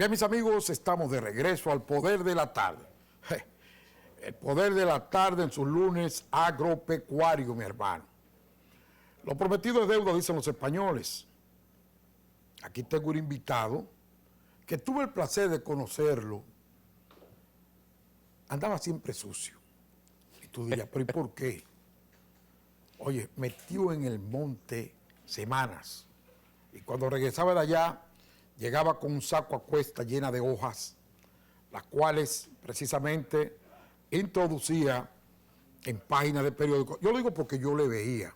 Bien, mis amigos, estamos de regreso al Poder de la Tarde. El Poder de la Tarde en sus lunes agropecuario, mi hermano. Lo prometido es deuda, dicen los españoles. Aquí tengo un invitado que tuve el placer de conocerlo. Andaba siempre sucio. Y tú dirías, ¿pero y por qué? Oye, metió en el monte semanas. Y cuando regresaba de allá, llegaba con un saco a cuesta llena de hojas, las cuales precisamente introducía en páginas de periódicos. Yo lo digo porque yo le veía.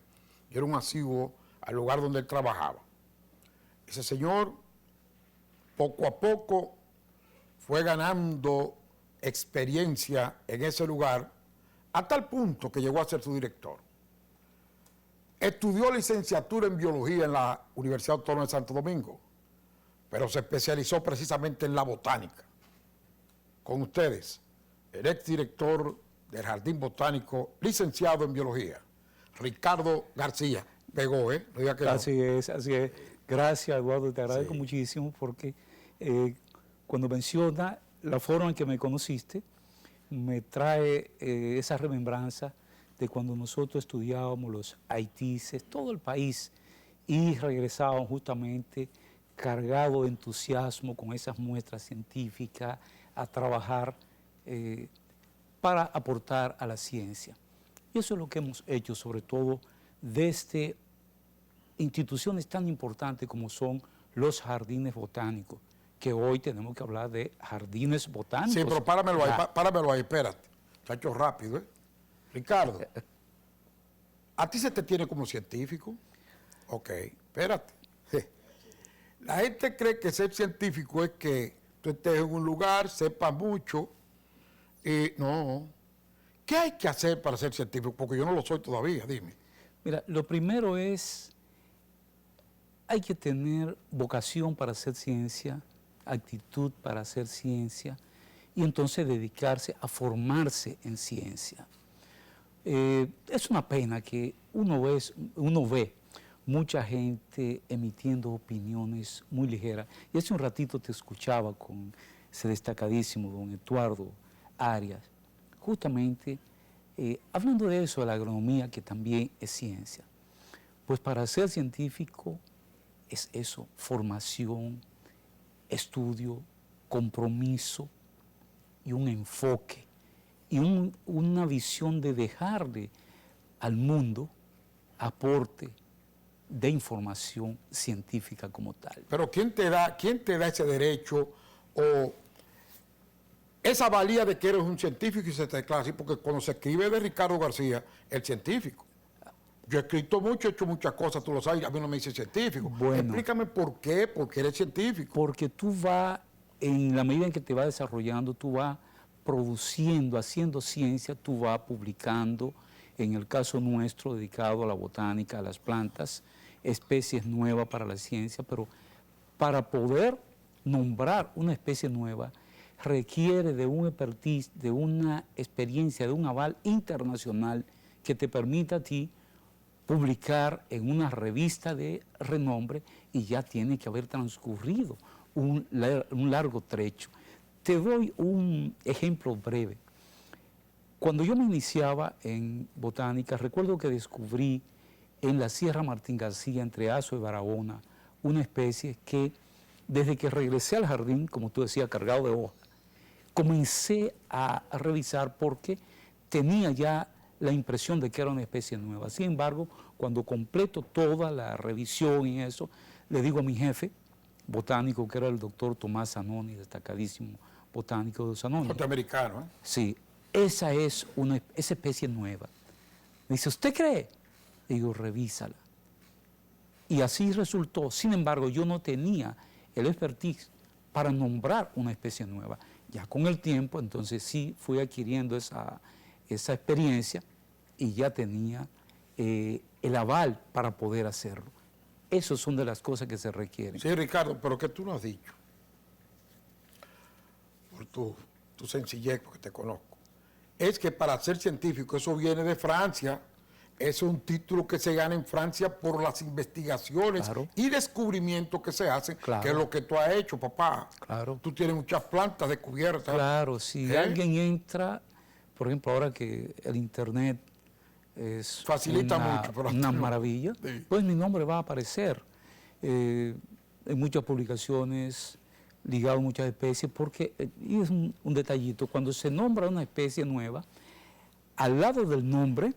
Yo era un asiduo al lugar donde él trabajaba. Ese señor, poco a poco, fue ganando experiencia en ese lugar, a tal punto que llegó a ser su director. Estudió licenciatura en biología en la Universidad Autónoma de Santo Domingo, pero se especializó precisamente en la botánica. Con ustedes, el exdirector del Jardín Botánico, licenciado en biología, Ricardo García. Pegó, ¿eh? No diga que así es, así es. Gracias, Eduardo, te agradezco muchísimo porque cuando menciona la forma en que me conociste, me trae esa remembranza de cuando nosotros estudiábamos los haitises, todo el país, y regresábamos justamente cargado de entusiasmo con esas muestras científicas a trabajar para aportar a la ciencia. Y eso es lo que hemos hecho, sobre todo desde instituciones tan importantes como son los jardines botánicos, que hoy tenemos que hablar de jardines botánicos. Sí, pero páramelo ahí, espérate. Chacho, rápido, ¿eh? Ricardo, ¿a ti se te tiene como científico? Ok, espérate. La gente cree que ser científico es que tú estés en un lugar, sepas mucho, y no. ¿Qué hay que hacer para ser científico? Porque yo no lo soy todavía, dime. Mira, lo primero es, hay que tener vocación para hacer ciencia, actitud para hacer ciencia, y entonces dedicarse a formarse en ciencia. Es una pena que uno ve mucha gente emitiendo opiniones muy ligeras. Y hace un ratito te escuchaba con ese destacadísimo don Eduardo Arias, justamente hablando de eso, de la agronomía, que también es ciencia. Pues para ser científico es eso, formación, estudio, compromiso y un enfoque y una visión de dejarle al mundo aporte de información científica como tal. Pero quién te da ese derecho o esa valía de que eres un científico y se te declara así? Porque cuando se escribe de Ricardo García, el científico. Yo he escrito mucho, he hecho muchas cosas, tú lo sabes, a mí no me dice científico. Bueno, explícame por qué, porque eres científico. Porque tú vas, en la medida en que te vas desarrollando, tú vas produciendo, haciendo ciencia, tú vas publicando, en el caso nuestro, dedicado a la botánica, a las plantas, especies nuevas para la ciencia, pero para poder nombrar una especie nueva requiere de un expertise, de una experiencia, de un aval internacional que te permita a ti publicar en una revista de renombre, y ya tiene que haber transcurrido un largo trecho. Te doy un ejemplo breve. Cuando yo me iniciaba en botánica, recuerdo que descubrí en la Sierra Martín García, entre Azo y Barahona, una especie que, desde que regresé al jardín, como tú decías, cargado de hojas, comencé a revisar porque tenía ya la impresión de que era una especie nueva. Sin embargo, cuando completo toda la revisión y eso, le digo a mi jefe botánico, que era el doctor Tomás Zanoni, destacadísimo botánico de Zanoni. Norteamericano, ¿eh? Sí, esa es esa especie nueva. Me dice, ¿usted cree? Le digo, revísala. Y así resultó. Sin embargo, yo no tenía el expertise para nombrar una especie nueva. Ya con el tiempo, entonces sí fui adquiriendo esa experiencia y ya tenía el aval para poder hacerlo. Esas son de las cosas que se requieren. Sí, Ricardo, pero que tú no has dicho, por tu sencillez, porque te conozco, es que para ser científico eso viene de Francia, es un título que se gana en Francia por las investigaciones Claro. y descubrimientos que se hacen, Claro. que es lo que tú has hecho, papá. Claro. Tú tienes muchas plantas descubiertas. Claro, si ¿Eh? alguien entra, por ejemplo, ahora que el Internet es Facilita mucho, pero una no. maravilla, Sí. pues mi nombre va a aparecer en muchas publicaciones ligado a muchas especies, porque, y es un detallito, cuando se nombra una especie nueva, al lado del nombre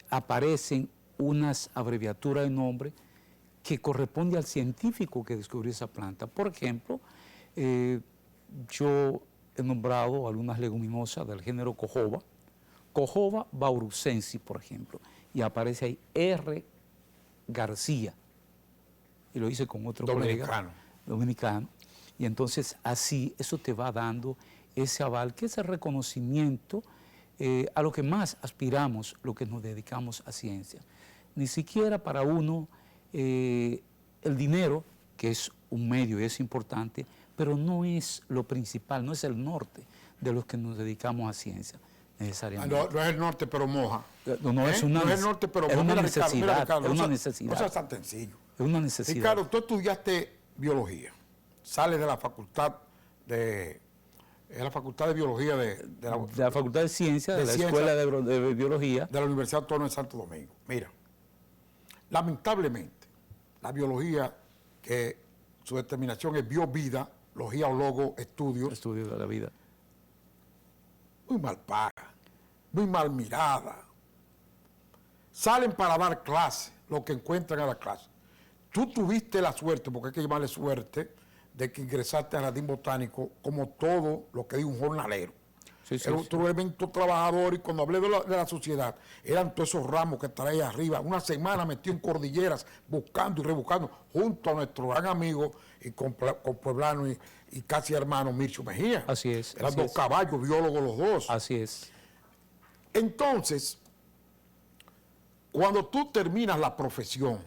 aparecen unas abreviaturas de nombre que corresponde al científico que descubrió esa planta. Por ejemplo, yo he nombrado algunas leguminosas del género Cojoba, Cojoba baurucensis, por ejemplo, y aparece ahí R. García, y lo hice con otro colega dominicano, y entonces así eso te va dando ese aval, que es el reconocimiento a lo que más aspiramos, lo que nos dedicamos a ciencia. Ni siquiera para uno el dinero, que es un medio y es importante, pero no es lo principal, no es el norte de los que nos dedicamos a ciencia, necesariamente. No es el norte, pero moja. No es una, no es el norte, pero es moja. una Mira, necesidad, Ricardo, es una no necesidad. sea tan sencillo. Es una necesidad. Ricardo, tú estudiaste biología, sales de la facultad de... Es la Facultad de Biología de la Facultad de Ciencias, de la Escuela de Biología. De la Universidad Autónoma de Santo Domingo. Mira, lamentablemente, la biología, que su determinación es biovida, logía o logo, estudios. Estudios de la vida. Muy mal paga, muy mal mirada. Salen para dar clases, lo que encuentran a la clase. Tú tuviste la suerte, porque hay que llamarle suerte, de que ingresaste al Jardín Botánico como todo lo que dice un jornalero. Sí, sí, Era sí. otro elemento trabajador, y cuando hablé de la sociedad, eran todos esos ramos que traía arriba. Una semana metido en cordilleras, buscando y rebuscando, junto a nuestro gran amigo y compueblano y casi hermano Mircio Mejía. Así es. Eran así dos es. caballos, biólogos los dos. Así es. Entonces, cuando tú terminas la profesión,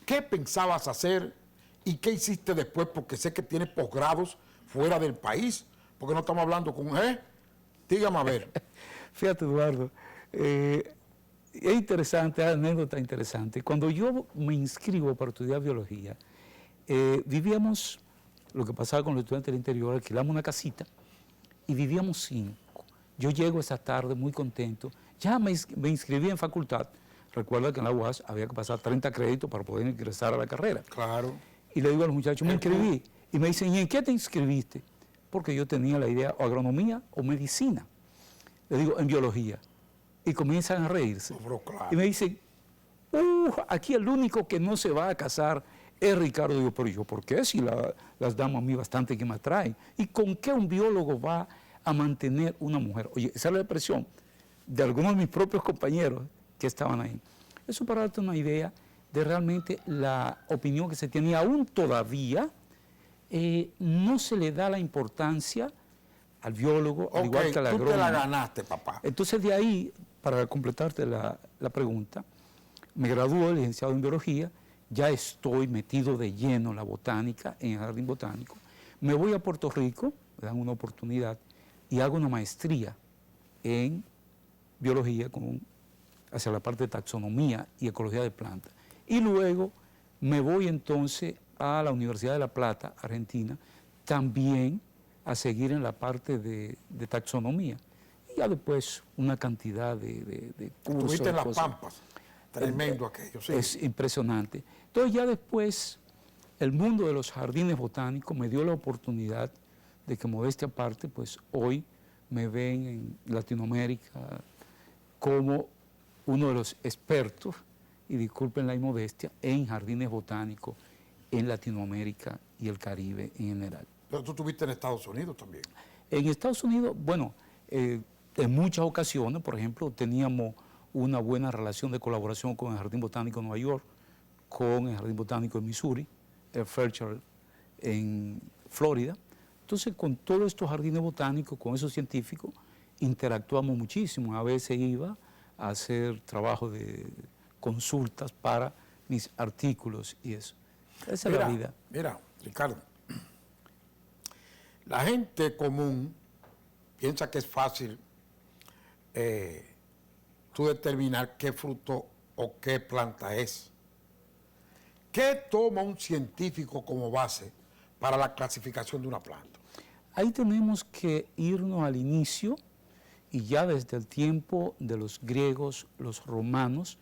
¿qué pensabas hacer y qué hiciste después? Porque sé que tienes posgrados fuera del país, porque no estamos hablando con... Dígame a ver. Fíjate, Eduardo, es interesante, es anécdota interesante. Cuando yo me inscribo para estudiar biología, vivíamos, lo que pasaba con los estudiantes del interior, alquilamos una casita y vivíamos 5. Yo llego esa tarde muy contento, ya me inscribí en facultad. Recuerda que en la UAS había que pasar 30 créditos para poder ingresar a la carrera. Claro. Y le digo a los muchachos, me inscribí. Y me dicen, ¿y en qué te inscribiste? Porque yo tenía la idea, o agronomía o medicina. Le digo, en biología. Y comienzan a reírse. Pero claro. Y me dicen, aquí el único que no se va a casar es Ricardo. Digo, pero yo, ¿por qué? Si las damas a mí bastante que me atraen. ¿Y con qué un biólogo va a mantener una mujer? Oye, esa es la expresión de algunos de mis propios compañeros que estaban ahí. Eso para darte una idea de realmente la opinión que se tiene, y aún todavía no se le da la importancia al biólogo, al igual que al agrónomo. Tú te la ganaste, papá. Entonces de ahí, para completarte la pregunta, me graduó de licenciado en biología, ya estoy metido de lleno en la botánica, en el jardín botánico. Me voy a Puerto Rico, me dan una oportunidad, y hago una maestría en biología hacia la parte de taxonomía y ecología de plantas. Y luego me voy entonces a la Universidad de La Plata, Argentina, también a seguir en la parte de taxonomía. Y ya después una cantidad de cursos. Estuviste en de Las cosas. Pampas. Tremendo aquello, sí. Es impresionante. Entonces ya después el mundo de los jardines botánicos me dio la oportunidad de que, modestia aparte, pues hoy me ven en Latinoamérica como uno de los expertos, y disculpen la inmodestia, en jardines botánicos en Latinoamérica y el Caribe en general. Pero tú estuviste en Estados Unidos también. En Estados Unidos, bueno, en muchas ocasiones, por ejemplo, teníamos una buena relación de colaboración con el Jardín Botánico de Nueva York, con el Jardín Botánico de Missouri, el Fairchild en Florida. Entonces, con todos estos jardines botánicos, con esos científicos, interactuamos muchísimo. A veces iba a hacer trabajo de consultas para mis artículos y eso. Esa es la vida. Mira, Ricardo, la gente común piensa que es fácil tú determinar qué fruto o qué planta es. ¿Qué toma un científico como base para la clasificación de una planta? Ahí tenemos que irnos al inicio, y ya desde el tiempo de los griegos, los romanos,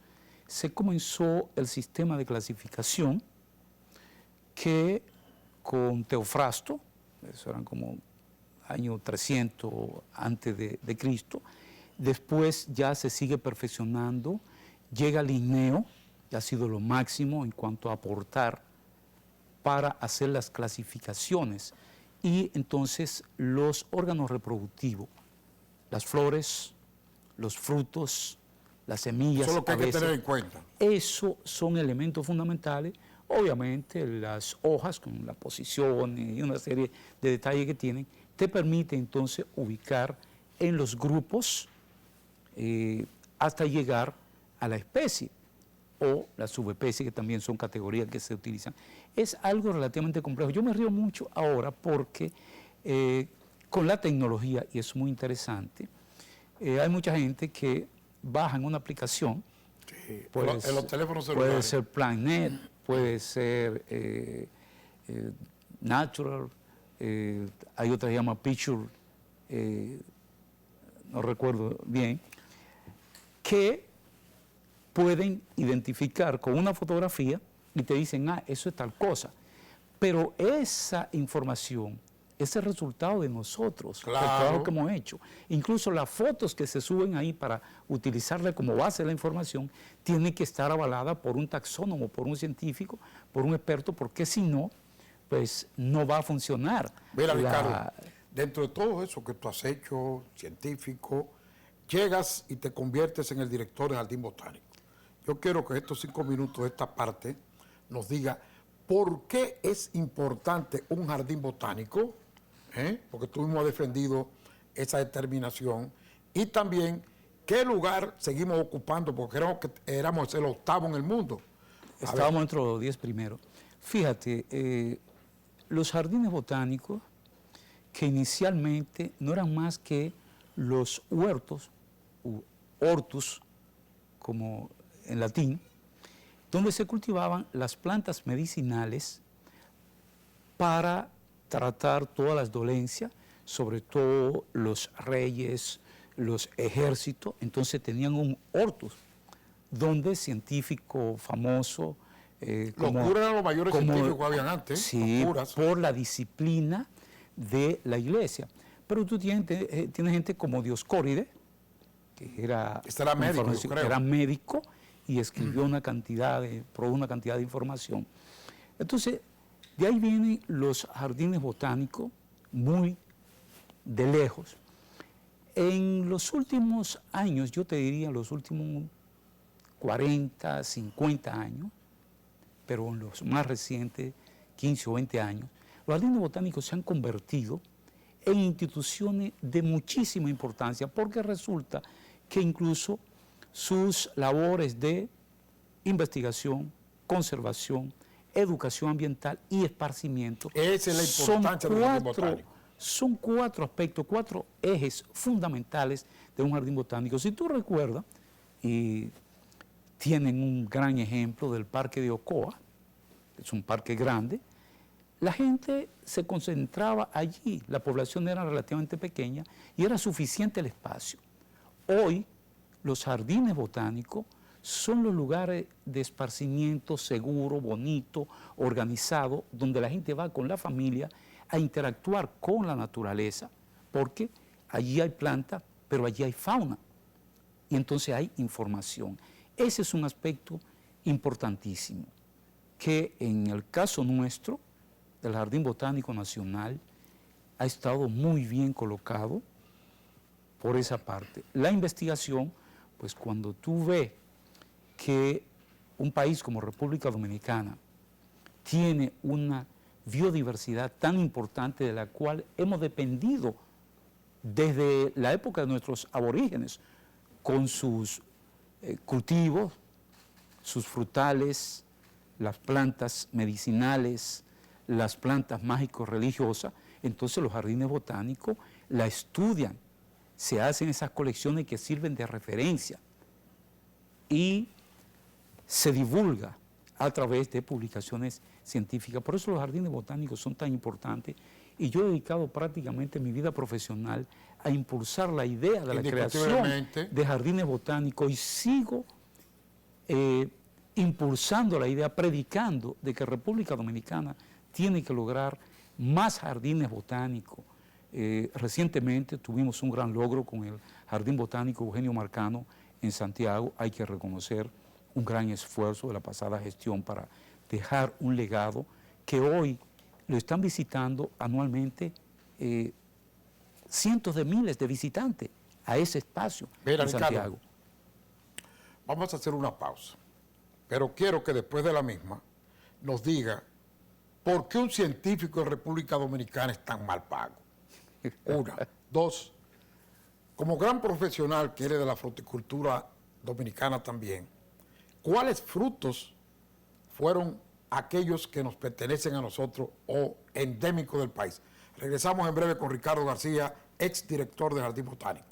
se comenzó el sistema de clasificación que con Teofrasto, eso eran como año 300 antes de Cristo, después ya se sigue perfeccionando, llega Linneo, que ha sido lo máximo en cuanto a aportar para hacer las clasificaciones, y entonces los órganos reproductivos, las flores, los frutos, las semillas. Eso es lo que hay que tener en cuenta. Eso son elementos fundamentales. Obviamente las hojas con las posiciones y una serie de detalles que tienen, te permite entonces ubicar en los grupos hasta llegar a la especie o la subespecie, que también son categorías que se utilizan. Es algo relativamente complejo. Yo me río mucho ahora porque con la tecnología, y es muy interesante, hay mucha gente que baja en una aplicación. Sí, en los teléfonos celulares. Puede ser Planet, puede ser Natural, hay otra que se llama Picture, no recuerdo bien, que pueden identificar con una fotografía y te dicen, eso es tal cosa. Pero esa información es el resultado de nosotros, claro, el trabajo que hemos hecho. Incluso las fotos que se suben ahí para utilizarla como base de la información tienen que estar avaladas por un taxónomo, por un científico, por un experto, porque si no, pues no va a funcionar. Mira, Ricardo, dentro de todo eso que tú has hecho, científico, llegas y te conviertes en el director del Jardín Botánico. Yo quiero que estos 5 minutos de esta parte nos diga por qué es importante un jardín botánico, porque tú mismo has defendido esa determinación, y también qué lugar seguimos ocupando, porque creo que éramos el 8º en el mundo. Estábamos entre los 10 primeros. Fíjate, los jardines botánicos, que inicialmente no eran más que los huertos, u hortus, como en latín, donde se cultivaban las plantas medicinales para tratar todas las dolencias, sobre todo los reyes, los ejércitos. Entonces tenían un hortus, donde científicos famosos... los curas eran los mayores científicos que habían antes. Sí, por la disciplina de la iglesia. Pero tú tienes gente como Dioscórides, que era médico, yo creo. Era médico y escribió probó una cantidad de información. Entonces, de ahí vienen los jardines botánicos muy de lejos. En los últimos años, yo te diría los últimos 40, 50 años, pero en los más recientes, 15 o 20 años, los jardines botánicos se han convertido en instituciones de muchísima importancia, porque resulta que incluso sus labores de investigación, conservación, educación ambiental y esparcimiento esa es la importancia del jardín botánico. Son 4 aspectos, 4 ejes fundamentales de un jardín botánico. Si tú recuerdas, y tienen un gran ejemplo del Parque de Ocoa, que es un parque grande, la gente se concentraba allí, la población era relativamente pequeña y era suficiente el espacio. Hoy, los jardines botánicos son los lugares de esparcimiento seguro, bonito, organizado, donde la gente va con la familia a interactuar con la naturaleza, porque allí hay plantas, pero allí hay fauna, y entonces hay información. Ese es un aspecto importantísimo, que en el caso nuestro, del Jardín Botánico Nacional, ha estado muy bien colocado por esa parte. La investigación, pues cuando tú ves que un país como República Dominicana tiene una biodiversidad tan importante de la cual hemos dependido desde la época de nuestros aborígenes, con sus cultivos, sus frutales, las plantas medicinales, las plantas mágico-religiosas, entonces los jardines botánicos la estudian, se hacen esas colecciones que sirven de referencia y se divulga a través de publicaciones científicas. Por eso los jardines botánicos son tan importantes y yo he dedicado prácticamente mi vida profesional a impulsar la idea de la creación de jardines botánicos y sigo impulsando la idea, predicando de que República Dominicana tiene que lograr más jardines botánicos. Recientemente tuvimos un gran logro con el Jardín Botánico Eugenio Marcano en Santiago. Hay que reconocer un gran esfuerzo de la pasada gestión para dejar un legado que hoy lo están visitando anualmente cientos de miles de visitantes a ese espacio en Santiago. Vamos a hacer una pausa, pero quiero que después de la misma nos diga por qué un científico en República Dominicana es tan mal pago. Una. Dos, como gran profesional que eres de la fruticultura dominicana también, ¿cuáles frutos fueron aquellos que nos pertenecen a nosotros o endémicos del país? Regresamos en breve con Ricardo García, exdirector del Jardín Botánico.